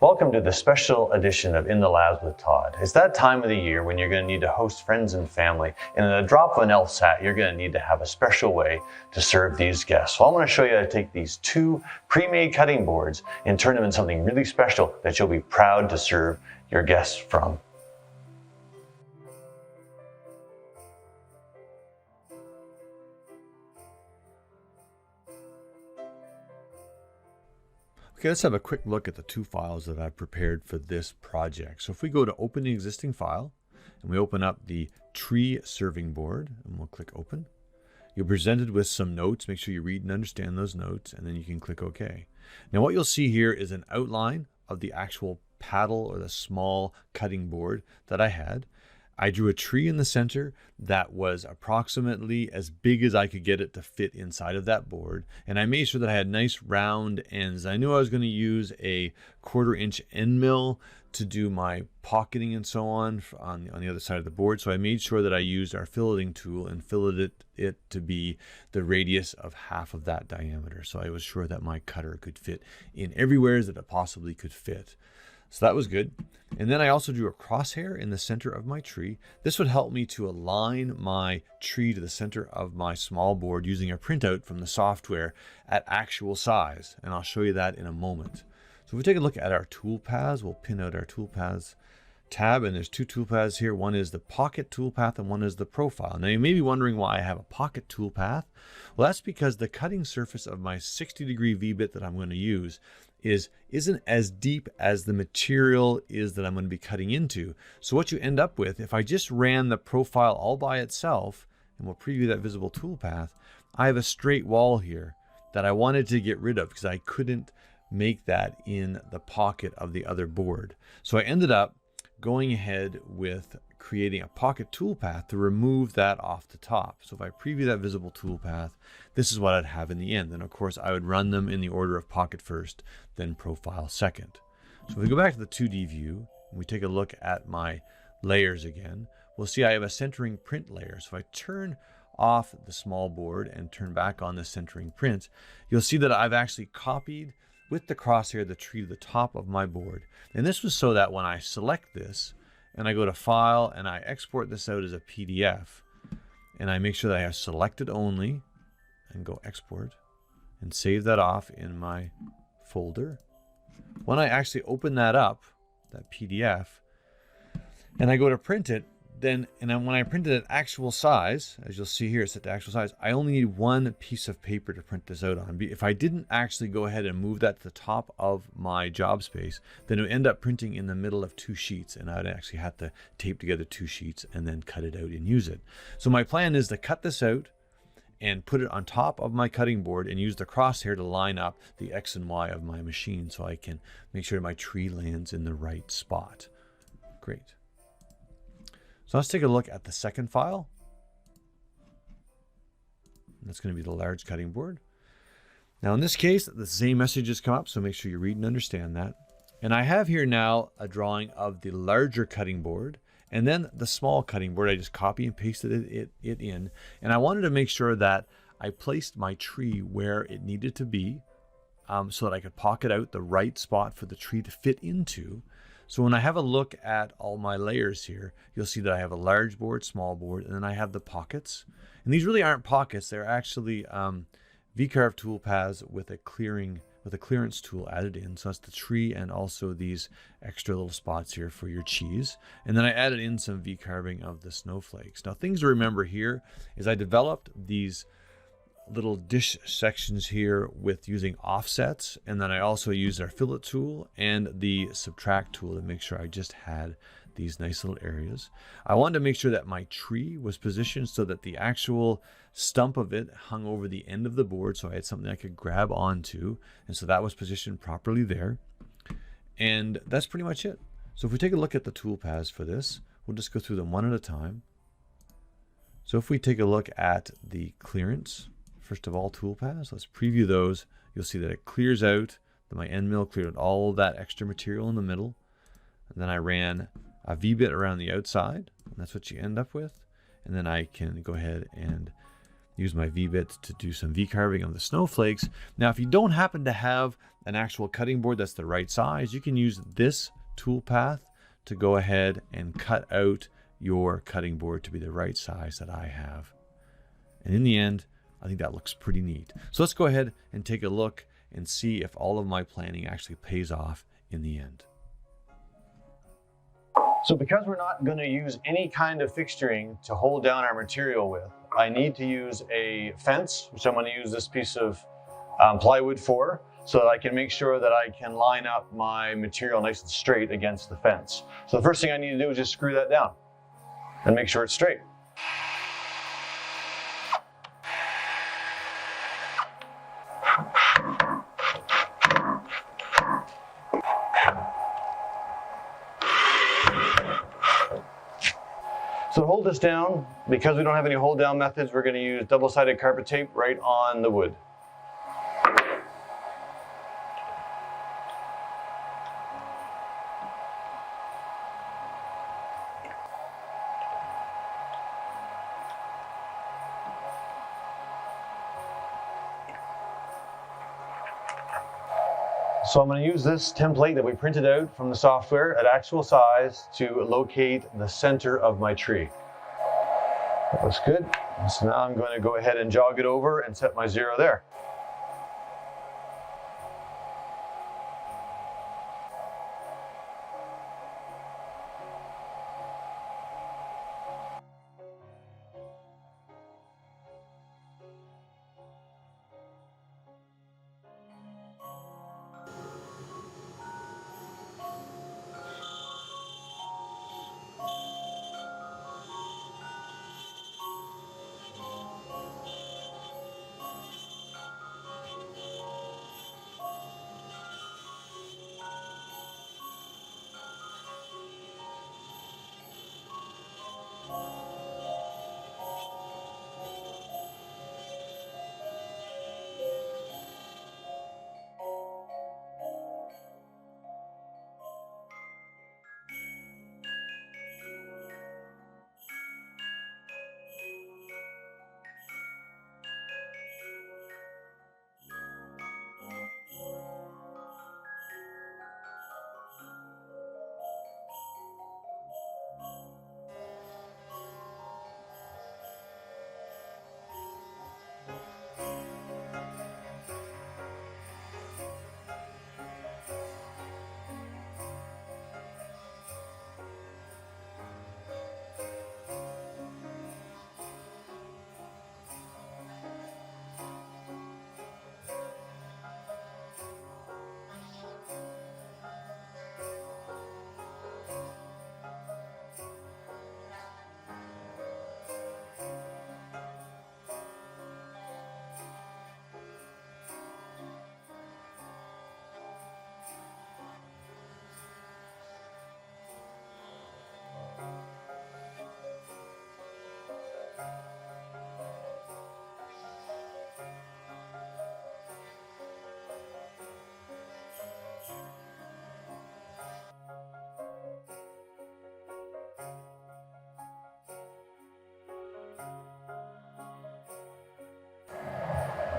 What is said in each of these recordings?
Welcome to the special edition of In the Labs with Todd. It's that time of the year when you're going to need to host friends and family, and in a drop of an elf's hat, you're going to need to have a special way to serve these guests. So I'm going to show you how to take these two pre-made cutting boards and turn them into something really special that you'll be proud to serve your guests from. Okay, let's have a quick look at the two files that I've prepared for this project. So if we go to open the existing file and we open up the tree serving board and we'll click open, you're presented with some notes. Make sure you read and understand those notes, and then you can click OK. Now what you'll see here is an outline of the actual paddle or the small cutting board that I had. I drew a tree in the center that was approximately as big as I could get it to fit inside of that board. And I made sure that I had nice round ends. I knew I was going to use a 1/4 inch end mill to do my pocketing and so on the other side of the board. So I made sure that I used our filleting tool and filleted it to be the radius of half of that diameter. So I was sure that my cutter could fit in everywhere that it possibly could fit. So that was good. And then I also drew a crosshair in the center of my tree. This would help me to align my tree to the center of my small board using a printout from the software at actual size. And I'll show you that in a moment. So if we take a look at our toolpaths, we'll pin out our toolpaths tab, and there's two toolpaths here. One is the pocket toolpath and one is the profile. Now you may be wondering why I have a pocket toolpath. Well, that's because the cutting surface of my 60-degree V-bit that I'm going to use isn't as deep as the material is that I'm going to be cutting into. So what you end up with, if I just ran the profile all by itself, and we'll preview that visible toolpath, I have a straight wall here that I wanted to get rid of because I couldn't make that in the pocket of the other board. So I ended up going ahead with creating a pocket toolpath to remove that off the top. So if I preview that visible toolpath, this is what I'd have in the end. And of course I would run them in the order of pocket first, then profile second. So if we go back to the 2D view and we take a look at my layers again, we'll see I have a centering print layer. So if I turn off the small board and turn back on the centering print, you'll see that I've actually copied with the crosshair the tree to the top of my board. And this was so that when I select this and I go to File and I export this out as a PDF and I make sure that I have selected only and go Export and save that off in my folder. When I actually open that up, that PDF, and I go to print it, then when I print it at actual size, as you'll see here, it's at the actual size, I only need one piece of paper to print this out on. If I didn't actually go ahead and move that to the top of my job space, then it would end up printing in the middle of two sheets, and I'd actually have to tape together two sheets and then cut it out and use it. So my plan is to cut this out and put it on top of my cutting board and use the crosshair to line up the X and Y of my machine so I can make sure my tree lands in the right spot. Great. So let's take a look at the second file. That's going to be the large cutting board. Now in this case, the same messages come up, so make sure you read and understand that. And I have here now a drawing of the larger cutting board and then the small cutting board. I just copy and pasted it in. And I wanted to make sure that I placed my tree where it needed to be so that I could pocket out the right spot for the tree to fit into. So when I have a look at all my layers here, you'll see that I have a large board, small board, and then I have the pockets. And these really aren't pockets. They're actually VCarve toolpaths with a clearance tool added in. So that's the tree and also these extra little spots here for your cheese. And then I added in some V-carving of the snowflakes. Now things to remember here is I developed these little dish sections here with using offsets, and then I also used our fillet tool and the subtract tool to make sure I just had these nice little areas. I wanted to make sure that my tree was positioned so that the actual stump of it hung over the end of the board, so I had something I could grab onto, and so that was positioned properly there. And that's pretty much it. So if we take a look at the toolpaths for this, we'll just go through them one at a time. So if we take a look at the clearance, first of all, toolpaths, let's preview those. You'll see that it clears out, that my end mill cleared out all of that extra material in the middle. And then I ran a V-bit around the outside, and that's what you end up with. And then I can go ahead and Use my V-bit to do some V-carving of the snowflakes. Now, if you don't happen to have an actual cutting board that's the right size, you can use this toolpath to go ahead and cut out your cutting board to be the right size that I have. And in the end, I think that looks pretty neat. So let's go ahead and take a look and see if all of my planning actually pays off in the end. So because we're not going to use any kind of fixturing to hold down our material with, I need to use a fence, which I'm going to use this piece of plywood for, so that I can make sure that I can line up my material nice and straight against the fence. So the first thing I need to do is just screw that down and make sure it's straight. So to hold this down, because we don't have any hold down methods, we're going to use double-sided carpet tape right on the wood. So I'm going to use this template that we printed out from the software at actual size to locate the center of my tree. That looks good. So now I'm going to go ahead and jog it over and set my 0 there.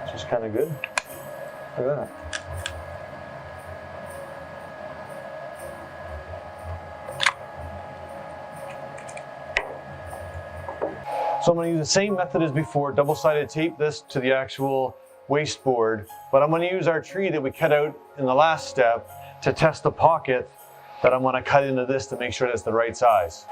Which is kind of good. Look at that. So I'm going to use the same method as before, double-sided tape this to the actual waste board, but I'm going to use our tree that we cut out in the last step to test the pocket that I'm going to cut into this to make sure that's the right size.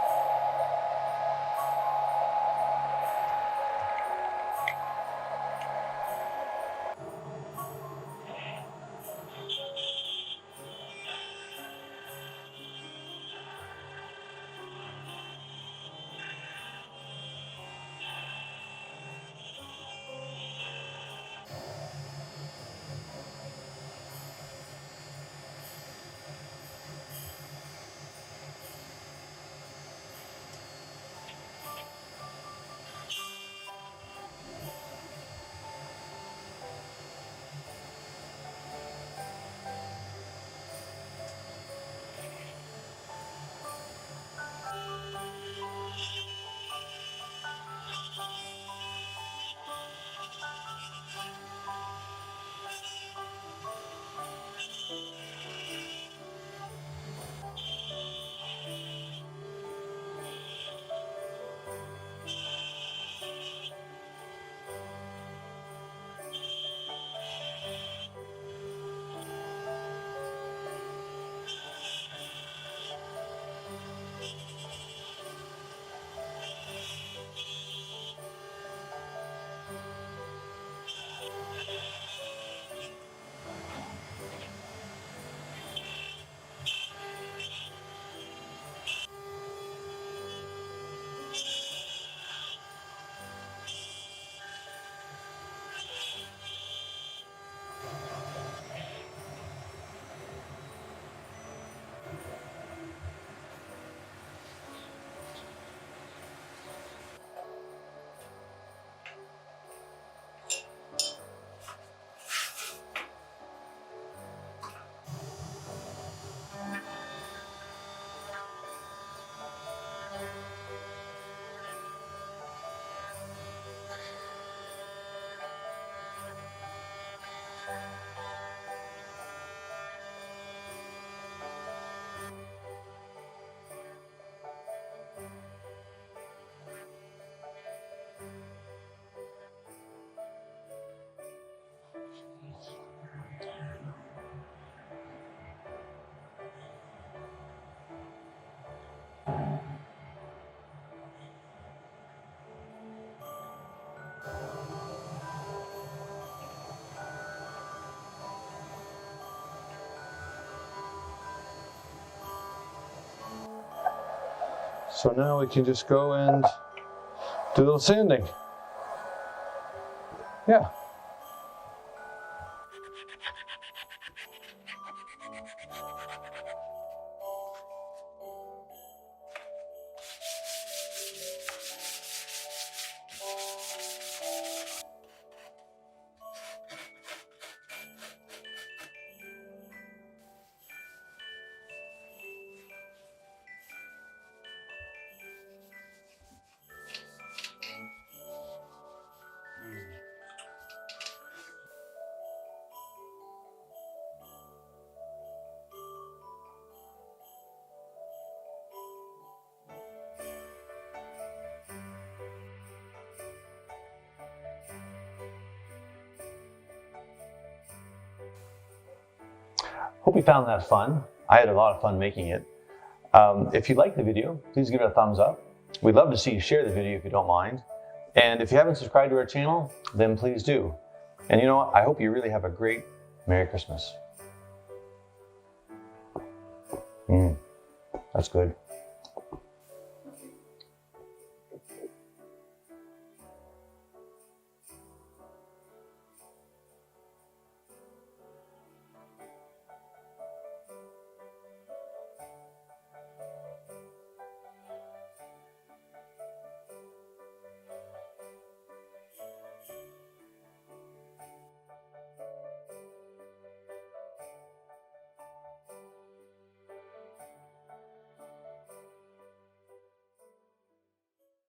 So now we can just go and do a little sanding. Yeah. Hope you found that fun. I had a lot of fun making it. If you liked the video, please give it a thumbs up. We'd love to see you share the video if you don't mind. And if you haven't subscribed to our channel, then please do. And you know what? I hope you really have a great Merry Christmas. That's good.